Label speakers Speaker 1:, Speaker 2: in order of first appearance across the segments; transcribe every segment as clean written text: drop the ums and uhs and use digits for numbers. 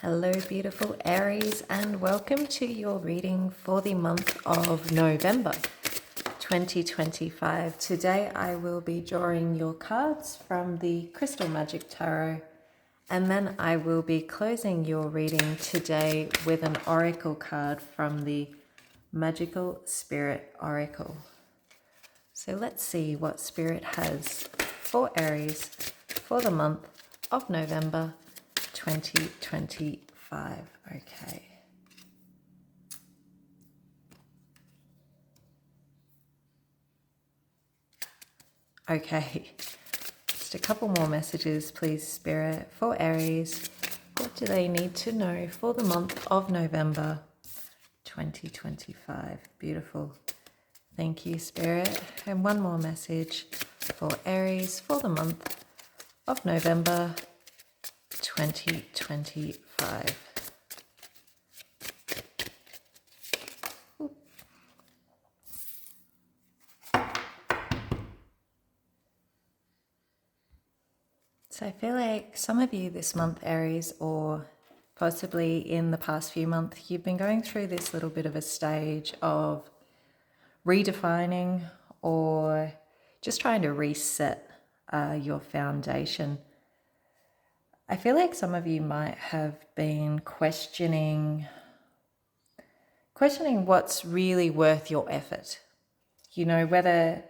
Speaker 1: Hello, beautiful Aries, and welcome to your reading for the month of November 2025. Today I will be drawing your cards from the Crystal Magic Tarot, and then I will be closing your reading today with an oracle card from the Magical Spirit Oracle. So let's see what Spirit has for Aries for the month of November 2025. Okay. Okay. Just a couple more messages, please, Spirit, for Aries. What do they need to know for the month of November 2025? Beautiful. Thank you, Spirit. And one more message for Aries for the month of November 2025. So I feel like some of you this month, Aries, or possibly in the past few months, you've been going through this little bit of a stage of redefining or just trying to reset your foundation. I feel like some of you might have been questioning what's really worth your effort. You know, whether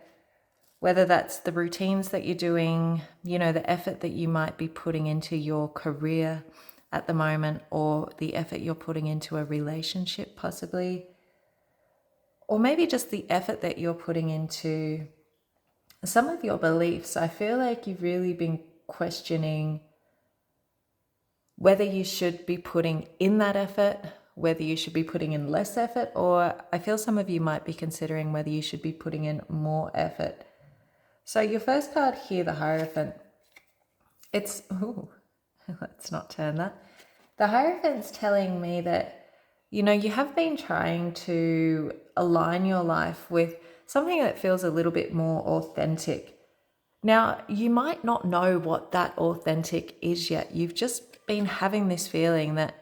Speaker 1: that's the routines that you're doing, you know, the effort that you might be putting into your career at the moment, or the effort you're putting into a relationship possibly, or maybe just the effort that you're putting into some of your beliefs. I feel like you've really been questioning whether you should be putting in that effort, whether you should be putting in less effort, or I feel some of you might be considering whether you should be putting in more effort. So your first card here, the Hierophant, let's not turn that. The Hierophant's telling me that, you know, you have been trying to align your life with something that feels a little bit more authentic. Now, you might not know what that authentic is yet. You've just been having this feeling that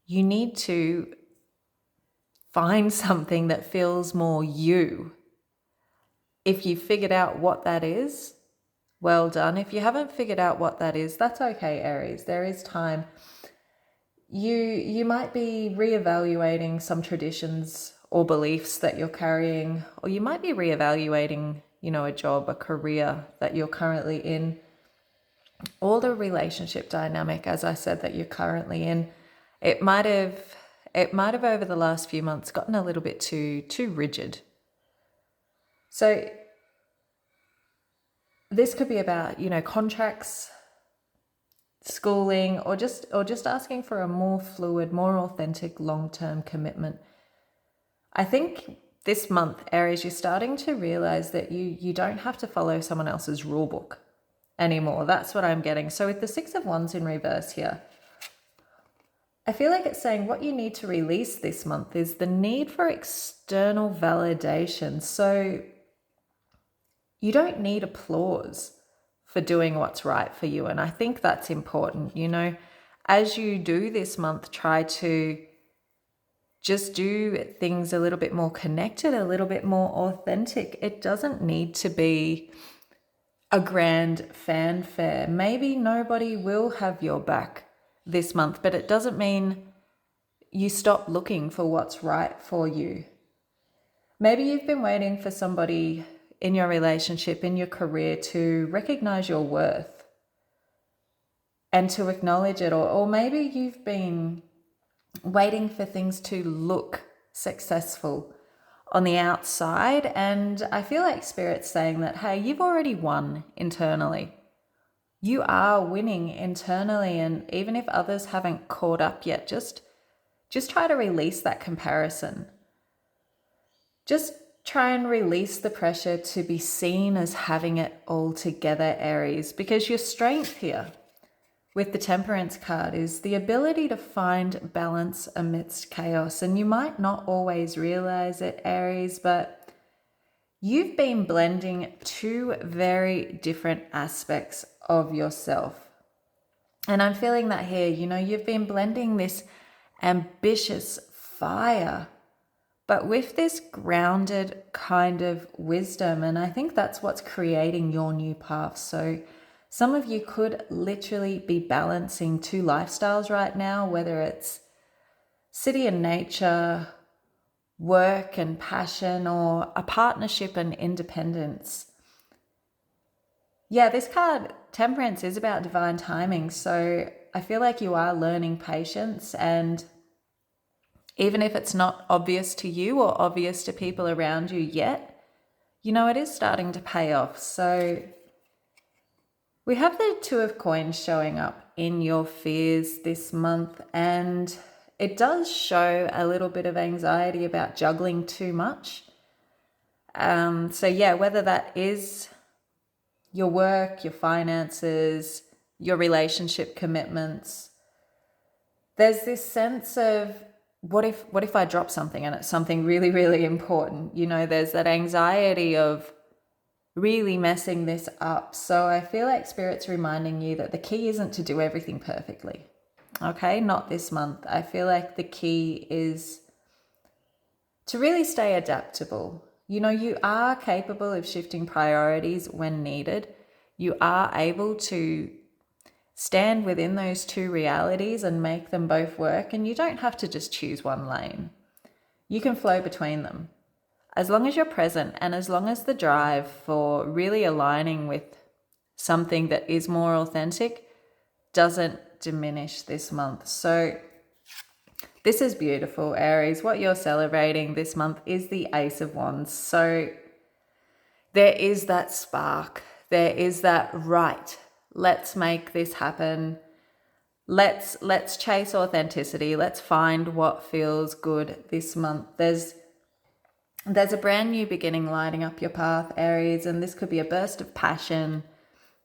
Speaker 1: you need to find something that feels more you. If you figured out what that is, well done. If you haven't figured out what that is, that's okay, Aries. There is time. You might be reevaluating some traditions or beliefs that you're carrying, or you might be reevaluating, you know, a job, a career that you're currently in, or the relationship dynamic, as I said, that you're currently in. It might have over the last few months gotten a little bit too rigid. So this could be about, you know, contracts, schooling, or just asking for a more fluid, more authentic long-term commitment. I think this month, Aries, you're starting to realize that you don't have to follow someone else's rule book anymore. That's what I'm getting. So with the Six of Wands in reverse here, I feel like it's saying what you need to release this month is the need for external validation. So you don't need applause for doing what's right for you. And I think that's important. You know, as you do this month, try to just do things a little bit more connected, a little bit more authentic. It doesn't need to be a grand fanfare. Maybe nobody will have your back this month, but it doesn't mean you stop looking for what's right for you. Maybe you've been waiting for somebody in your relationship, in your career, to recognize your worth and to acknowledge it, or maybe you've been waiting for things to look successful on the outside, and I feel like Spirit's saying that, hey, you've already won internally. You are winning internally, and even if others haven't caught up yet, just try to release that comparison. Just try and release the pressure to be seen as having it all together, Aries, because your strength here with the Temperance card is the ability to find balance amidst chaos. And you might not always realize it, Aries, but you've been blending two very different aspects of yourself. And I'm feeling that here, you know, you've been blending this ambitious fire, but with this grounded kind of wisdom. And I think that's what's creating your new path. So some of you could literally be balancing two lifestyles right now, whether it's city and nature, work and passion, or a partnership and independence. Yeah, this card, Temperance, is about divine timing. So I feel like you are learning patience, and even if it's not obvious to you or obvious to people around you yet, you know, it is starting to pay off. So we have the Two of Coins showing up in your fears this month, and it does show a little bit of anxiety about juggling too much. So yeah, whether that is your work, your finances, your relationship commitments, there's this sense of what if I drop something and it's something really, really important? You know, there's that anxiety of really messing this up. So I feel like Spirit's reminding you that the key isn't to do everything perfectly. Okay, not this month. I feel like the key is to really stay adaptable. You know, you are capable of shifting priorities when needed. You are able to stand within those two realities and make them both work. And you don't have to just choose one lane. You can flow between them. As long as you're present, and as long as the drive for really aligning with something that is more authentic doesn't diminish this month. So this is beautiful, Aries. What you're celebrating this month is the Ace of Wands. So there is that spark. There is that, right, let's make this happen. Let's chase authenticity. Let's find what feels good this month. There's a brand new beginning lighting up your path, Aries, and this could be a burst of passion,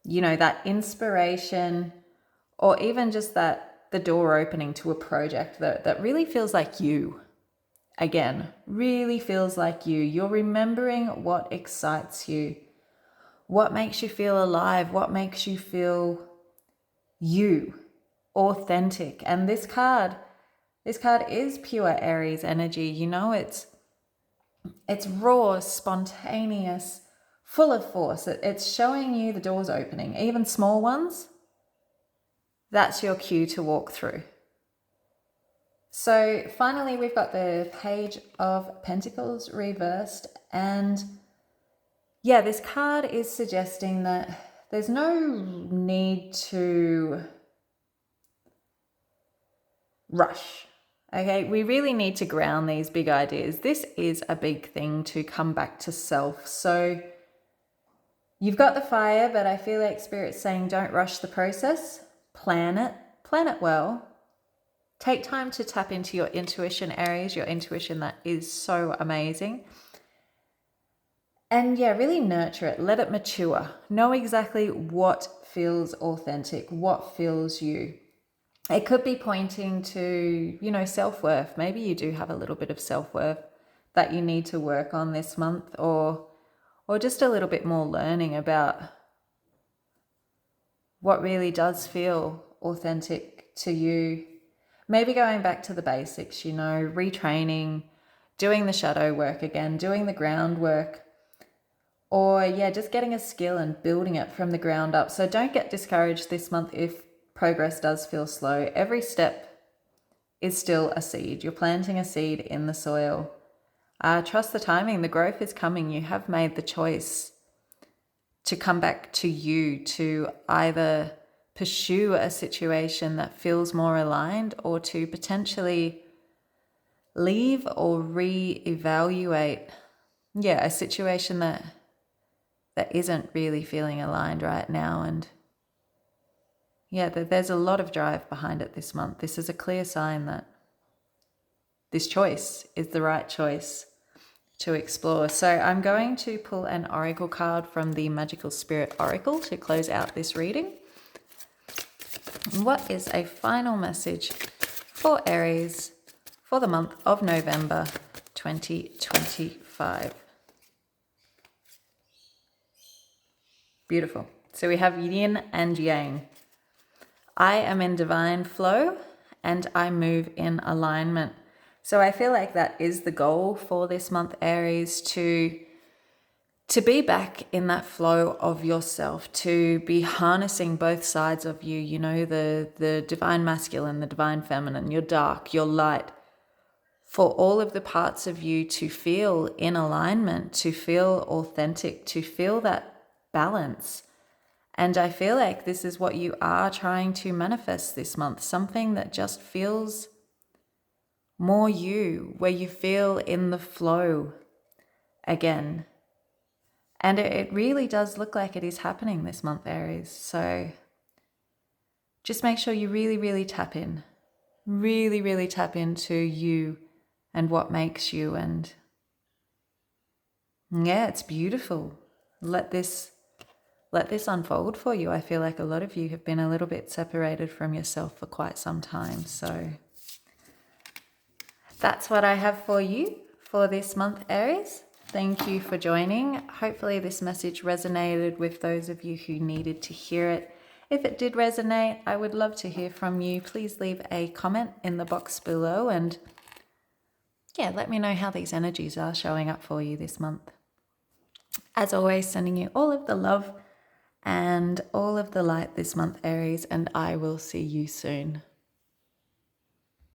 Speaker 1: you know, that inspiration, or even just that the door opening to a project that really feels like you. Again, really feels like you. You're remembering what excites you, what makes you feel alive, what makes you feel you, authentic. And this card is pure Aries energy. You know, it's raw, spontaneous, full of force. It's showing you the doors opening, even small ones. That's your cue to walk through. So finally, we've got the Page of Pentacles reversed. And yeah, this card is suggesting that there's no need to rush. Okay, we really need to ground these big ideas. This is a big thing to come back to self. So you've got the fire, but I feel like Spirit's saying don't rush the process. Plan it well. Take time to tap into your intuition, Aries, your intuition that is so amazing. And yeah, really nurture it. Let it mature. Know exactly what feels authentic, what feels you. It could be pointing to, you know, self-worth. Maybe you do have a little bit of self-worth that you need to work on this month, or just a little bit more learning about what really does feel authentic to you. Maybe going back to the basics, you know, retraining, doing the shadow work again, doing the groundwork, or yeah, just getting a skill and building it from the ground up. So don't get discouraged this month if progress does feel slow. Every step is still a seed. You're planting a seed in the soil. Trust the timing. The growth is coming. You have made the choice to come back to you, to either pursue a situation that feels more aligned, or to potentially leave or reevaluate, a situation that isn't really feeling aligned right now. And yeah, there's a lot of drive behind it this month. This is a clear sign that this choice is the right choice to explore. So I'm going to pull an oracle card from the Magical Spirit Oracle to close out this reading. What is a final message for Aries for the month of November 2025? Beautiful. So we have yin and yang. I am in divine flow and I move in alignment. So I feel like that is the goal for this month, Aries, to be back in that flow of yourself, to be harnessing both sides of you, you know, the divine masculine, the divine feminine, your dark, your light, for all of the parts of you to feel in alignment, to feel authentic, to feel that balance. And I feel like this is what you are trying to manifest this month, something that just feels more you, where you feel in the flow again. And it really does look like it is happening this month, Aries. So just make sure you really, really tap in. Really, really tap into you and what makes you. And yeah, it's beautiful. Let this unfold for you. I feel like a lot of you have been a little bit separated from yourself for quite some time. So that's what I have for you for this month, Aries. Thank you for joining. Hopefully this message resonated with those of you who needed to hear it. If it did resonate, I would love to hear from you. Please leave a comment in the box below and yeah, let me know how these energies are showing up for you this month. As always, sending you all of the love and all of the light this month, Aries, and I will see you soon.